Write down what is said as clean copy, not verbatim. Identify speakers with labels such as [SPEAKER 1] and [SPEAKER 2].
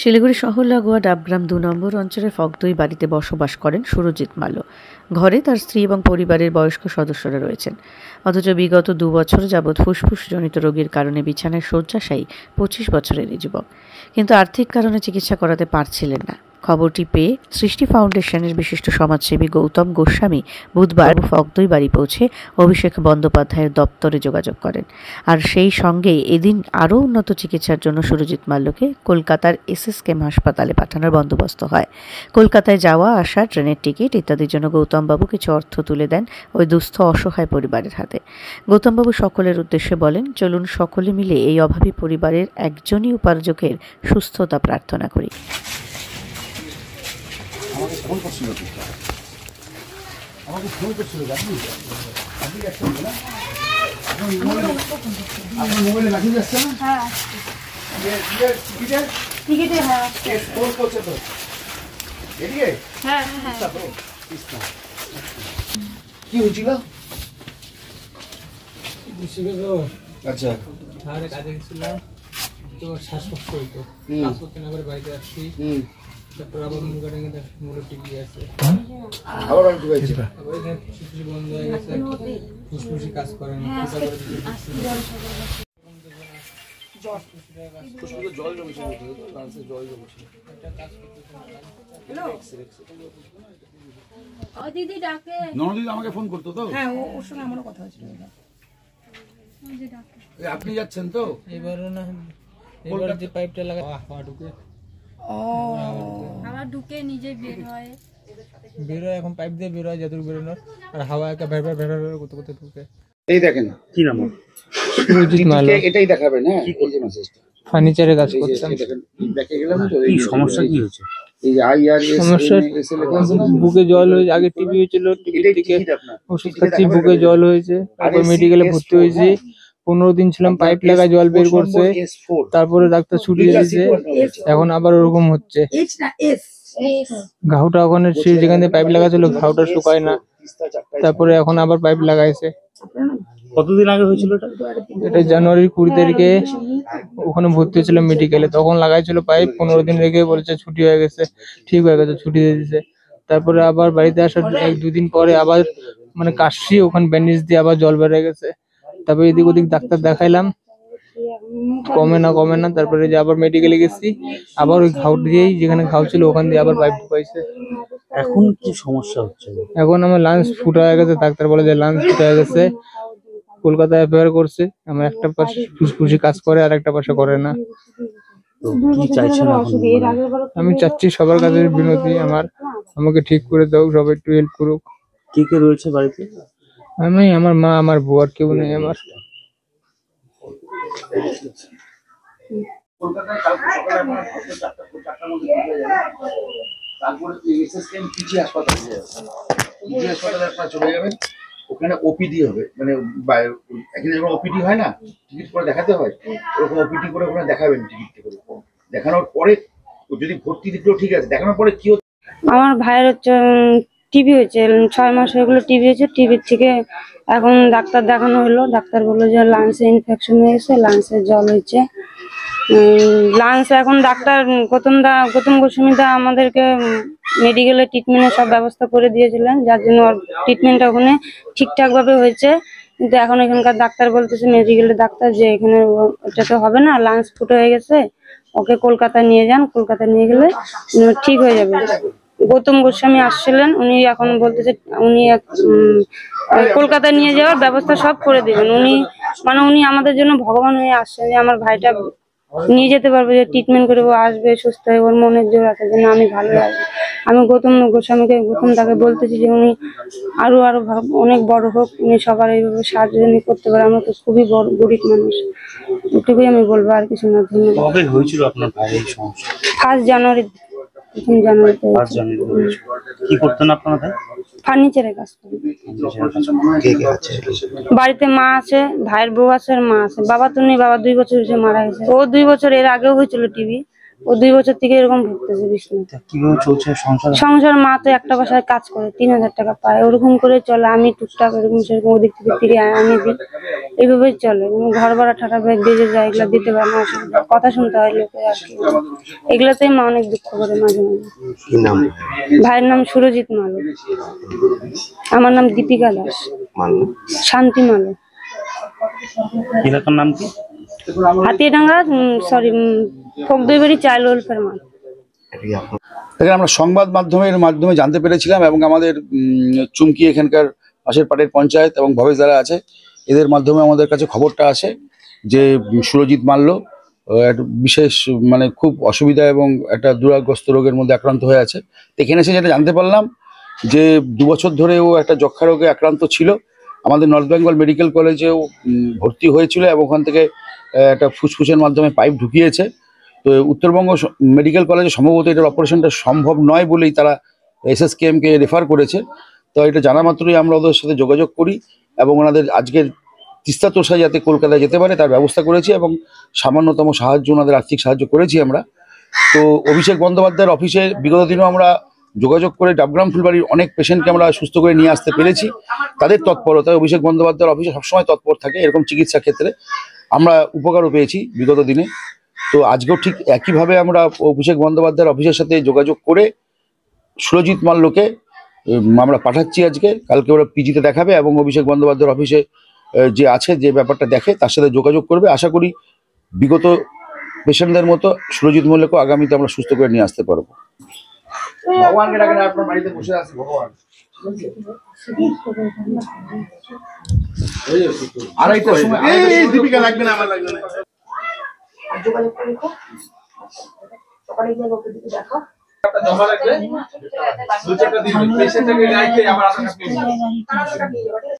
[SPEAKER 1] শিলিগুড়ি শহর লাগোয়া ডাবগ্রাম ২ নম্বর অঞ্চলের ফগদই বাড়িতে বসবাস করেন সুরজিৎ মাল্য। ঘরে তার স্ত্রী এবং পরিবারের বয়স্ক সদস্যরা রয়েছেন। অথচ বিগত ২ বছর যাবৎ ফুসফুসজনিত রোগের কারণে বিছানায় শয্যাশায়ী ২৫ বছরের এই যুবক। কিন্তু আর্থিক কারণে চিকিৎসা করাতে পারছিলেন না। খবরটি পেয়ে সৃষ্টি ফাউন্ডেশনের বিশিষ্ট সমাজসেবী গৌতম গোস্বামী বুধবার ফগদই বাড়ি পৌঁছে অভিষেক বন্দ্যোপাধ্যায়ের দপ্তরে যোগাযোগ করেন। আর সেই সঙ্গেই এদিন আরও উন্নত চিকিৎসার জন্য সুরজিৎ মাল্যকে কলকাতার এসএসকেএম হাসপাতালে পাঠানোর বন্দোবস্ত হয়। কলকাতায় যাওয়া আসা, ট্রেনের টিকিট ইত্যাদির জন্য গৌতমবাবু কিছু অর্থ তুলে দেন ওই দুস্থ অসহায় পরিবারের হাতে। গৌতমবাবু সকলের উদ্দেশ্যে বলেন, চলুন সকলে মিলে এই অভাবী পরিবারের একজনই উপার্জকের সুস্থতা প্রার্থনা করি।
[SPEAKER 2] আমাকে ফোন করছিল জানি আপনি একটা না আপনার মোবাইলে লাগিয়ে যাচ্ছে না? হ্যাঁ টিকিটে হ্যাঁ ফোন করছে তো এদিকে। হ্যাঁ হ্যাঁ কি হয়েছিল? আচ্ছা
[SPEAKER 3] কাজে গেছিলাম তো শ্বাসকষ্ট হইতো, কাজ করতে না করে বাড়িতে আসছি। তারপর আবার মুখে টিভি আছে,
[SPEAKER 2] আবার বাড়ি ঢুকাইছে,
[SPEAKER 3] আবার এখানে ফুসফুসি বন্ধ হয়ে গেছে, ফুসফুসি কাজ করে না।
[SPEAKER 2] জল জমেছিল, জল জমেছিল। ননদিদি আমাকে ফোন করতো তো। হ্যাঁ, ওর সঙ্গে আমারও কথা হয়েছিল। আপনি যাচ্ছেন তো?
[SPEAKER 3] এবারও না, এবার যে পাইপটা লাগা হাওয়া ঢুকে,
[SPEAKER 4] হাওয়া ঢুকে নিজে বের হয়,
[SPEAKER 3] এখন পাইপ দিয়ে বের হয় যতটুকু বেরোনোর, আর হাওয়া একটা ভেড় ভেড় করতে করতে ঢুকে।
[SPEAKER 2] এই দেখেন কি নাম? সুরজিৎ মাল্য। এটাই দেখাবেন। হ্যাঁ, কি করছে মেসেজটা?
[SPEAKER 3] ফার্নিচারে কাজ করছেন।
[SPEAKER 2] দেখেন দেখে গেলাম তো। এই সমস্যা কি হয়েছে? এই যে
[SPEAKER 3] সমস্যা বুকে জল হয়েছে, আগে টিবি হয়েছিল, টিবি থেকে ওষুধ খাচ্ছি, বুকে জল হয়েছে, তারপর মেডিকেলে ভর্তি হয়েছি। ১৫ দিন ছিলাম, পাইপ লাগা জল বের করছে, তারপরে ডাক্তার ছুটি দিয়েছে, এখন আবার ওরকম হচ্ছে। ঘাউটা ওখানে যেখান থেকে পাইপ লাগা ছিল ঘাউটা শুকায় না, তারপরে এখন আবার পাইপ লাগাইছে।
[SPEAKER 5] কতদিন আগে হয়েছিল
[SPEAKER 3] এটা? জানুয়ারির ২০ তারিখে ওখানে ভর্তি হয়েছিলাম মেডিকেলে, তখন লাগাইছিল পাইপ। ১৫ দিন রেখে বলেছে ছুটি হয়ে গেছে, ঠিক হয়ে গেছে, ছুটি দিয়ে দিয়েছে। তারপরে আবার বাড়িতে আসার ১-২ দিন পরে আবার মানে কাশি, ওখানে ব্যান্ডেজ দিয়ে আবার জল বেড়ে গেছে। তারপরে এদিক ওদিক ডাক্তার দেখাইলাম, কমে না। তারপরে যে আবার মেডিকেলে গেছি, আবার ওই ঘাউ দিয়েই, যেখানে ঘাউ ছিল ওখান দিয়ে আবার পাইপ ঢুকাইছে।
[SPEAKER 5] এখন কি সমস্যা হচ্ছে?
[SPEAKER 3] এখন আমার লাঞ্চ ফুটা হয়ে গেছে, ডাক্তার বলে যে লাঞ্চ ফুটা হয়ে গেছে। কলকাতায় এফআইআর করছে, আমার একটা পাশে ফুসফুসি কাজ করে আর একটা পাশে করে না।
[SPEAKER 5] তো কি চাইছেন এখন?
[SPEAKER 3] আমি চাচ্ছি সবার কাছে বিনতি আমার, আমাকে ঠিক করে দাও, সবাই একটু হেল্প করুক।
[SPEAKER 5] কে কে রয়েছে বাড়িতে?
[SPEAKER 3] আমি, আমার মা, আমার বউ, আর কেউ নেই আমার।
[SPEAKER 2] কলকাতায় কালকে সকালে আপনার 4টার মধ্যে ঢুকে যাবেন। তারপরে এসএসকেএম পিজি হাসপাতালে যাবেন। পিজি হাসপাতালে আপনারা চলে যাবেন, ওখানে ওপিডি হবে, মানে এখানে যখন ওপিডি হয় না, টিকিট করে দেখাতে হয়, ওরকম ওপিডি করে ওখানে দেখাবেন। টিকিট করে দেখানোর পরে যদি ভর্তি দিতেও ঠিক আছে, দেখানোর পরে কি হচ্ছে?
[SPEAKER 4] আমার ভাইয়ের হচ্ছে টিবি হয়েছে, ৬ মাস হয়ে গেলো টিবি হয়েছে। টিবির থেকে এখন ডাক্তার দেখানো হলো, ডাক্তার বললো যে লাংসে ইনফেকশন হয়ে গেছে, লাংসে জল হয়েছে। লাংস এখন ডাক্তার গৌতম গোস্বামী দা আমাদেরকে মেডিকেলে ট্রিটমেন্টের সব ব্যবস্থা করে দিয়েছিলেন, যার জন্য ট্রিটমেন্টটা ওখানে ঠিকঠাক ভাবে হয়েছে। কিন্তু এখন এখানকার ডাক্তার বলতেছে, মেডিকেলের ডাক্তার, যে এখানে এটা তো হবে না, লাংস ফুটো হয়ে গেছে, ওকে কলকাতা নিয়ে যান, কলকাতা নিয়ে গেলে ঠিক হয়ে যাবে। গৌতম গোস্বামী আসছিলেন, উনি এখন বলতেছে উনি কলকাতা নিয়ে যাওয়ার ব্যবস্থা সব করে দেবেন। উনি আমাদের জন্য ভগবান হয়ে আসছেন, যে আমার ভাইটা নিয়ে যেতে পারবে, যে ট্রিটমেন্ট করে আসবে, সুস্থ হয়ে, ওর মনের জোর আছে যে না আমি ভালো আসবো। আমি গৌতম দাকে বলতেছি যে উনি আরো অনেক বড় হোক, উনি সবার এইভাবে সাহায্য করতে পারে। আমরা তো খুবই বড় গরিব মানুষ, এটুকুই আমি বলবো, আর কিছু না। ধন্যবাদ।
[SPEAKER 5] কবে হয়েছিল আপনার ভাইয়ের এই সমস্যা?
[SPEAKER 4] 1 জানুয়ারিতে।
[SPEAKER 5] কি করতেন আপনার ভাই?
[SPEAKER 4] ফার্নিচারে কাজ করেন। বাড়িতে মা আছে, ভাইয়ের বউ আছে, আর মা আছে। বাবা তো নেই, বাবা 2 বছর হয়েছে মারা গেছে। ও 2 বছর এর আগেও হয়েছিল টিবি, ও 2 বছর থেকে এরকম ভুগতেছে বিছানায়।
[SPEAKER 5] তা কিভাবে চলছে সংসার?
[SPEAKER 4] সংসার, মা তো একটা বাসায় কাজ করে 3000 টাকা পায়, ওরকম করে চলে। আমি টুকটাক এরকম সেরকম ওদিক থেকে ফিরে আনি দিই, এইভাবেই চলে। ঘর ভাড়া ঠাড়া বেজে যায়, এগুলা দিতে পারে না, অসুবিধা, কথা শুনতে হয় লোকের আর কি। এগুলাতেই মা অনেক দুঃখ করে মাঝে মাঝে।
[SPEAKER 6] কি নাম?
[SPEAKER 4] ভাইয়ের নাম সুরজিৎ মালো, আমার নাম দীপিকা দাস,
[SPEAKER 6] মানো
[SPEAKER 4] শান্তি মালো।
[SPEAKER 5] এলাকার নাম কি?
[SPEAKER 4] হাতিয়াডাঙ্গা, সরি, ফোকদইবাড়ি চাইল্ড ওয়েলফেয়ার মাঠ।
[SPEAKER 6] এটা কি আপনার?
[SPEAKER 2] এখানে আমরা সংবাদ মাধ্যমে জানতে পেরেছিলাম, এবং আমাদের চুমকি এখানকার পাশের পাটের পঞ্চায়েত এবং ভবেশ যারা আছে এদের মাধ্যমে আমাদের কাছে খবরটা আসে যে সুরজিৎ মাল্য একটা বিশেষ মানে খুব অসুবিধা এবং একটা দুরাগ্রস্ত রোগের মধ্যে আক্রান্ত হয়ে আছে। তো এখানে এসে যেটা জানতে পারলাম যে 2 বছর ধরে ও একটা যক্ষা রোগে আক্রান্ত ছিল। আমাদের নর্থ বেঙ্গল মেডিকেল কলেজেও ভর্তি হয়েছিল এবং ওখান থেকে একটা ফুসফুসের মাধ্যমে পাইপ ঢুকিয়েছে। তো উত্তরবঙ্গ মেডিকেল কলেজে সম্ভবত এটার অপারেশনটা সম্ভব নয় বলেই তারা এসএসকেএমকে রেফার করেছে। তো এটা জানা মাত্রই আমরা ওদের সাথে যোগাযোগ করি এবং ওনাদের আজকের তিস্তা তোষায় যাতে কলকাতায় যেতে পারে তার ব্যবস্থা করেছি এবং সামান্যতম সাহায্য, ওনাদের আর্থিক সাহায্য করেছি আমরা। তো অভিষেক বন্দ্যোপাধ্যায়ের অফিসে বিগত দিনেও আমরা যোগাযোগ করে ডাবগ্রাম ফুলবাড়ির অনেক পেশেন্টকে আমরা সুস্থ করে নিয়ে আসতে পেরেছি। তাদের তৎপরতায় অভিষেক বন্দ্যোপাধ্যায়ের অফিসে সবসময় তৎপর থাকে এরকম চিকিৎসা ক্ষেত্রে, আমরা উপকারও পেয়েছি বিগত দিনে। তো আজকেও ঠিক একইভাবে আমরা অভিষেক বন্দ্যোপাধ্যায়ের অফিসের সাথে যোগাযোগ করে সুরজিৎ মাল্যকে আমরা পাঠাচ্ছি আজকে। কালকে ওরা পিজিতে দেখাবে এবং অভিষেক বন্দ্যোপাধ্যায়ের অফিসে যে আছে, যে ব্যাপারটা দেখে, তার সাথে যোগাযোগ করবে। আশা করি বিগত পেশেন্টদের মতো সুরজিৎ মাল্যকেও আগামীতে আমরা সুস্থ করে নিয়ে আসতে পারবো। ভগবানকে ডাকেন, আপনার বাড়িতে বসে আছে ভগবান। আড়াইটার সময় এই দীপিকা লাগবে না, আমার লাগবে না।
[SPEAKER 7] যোগাযোগ করে সকালে গিয়ে লোকের দিকে দেখো।
[SPEAKER 2] জমা লাগবে 2-4টা দিন পেশেন্টটাকে রাখতে আবার আসা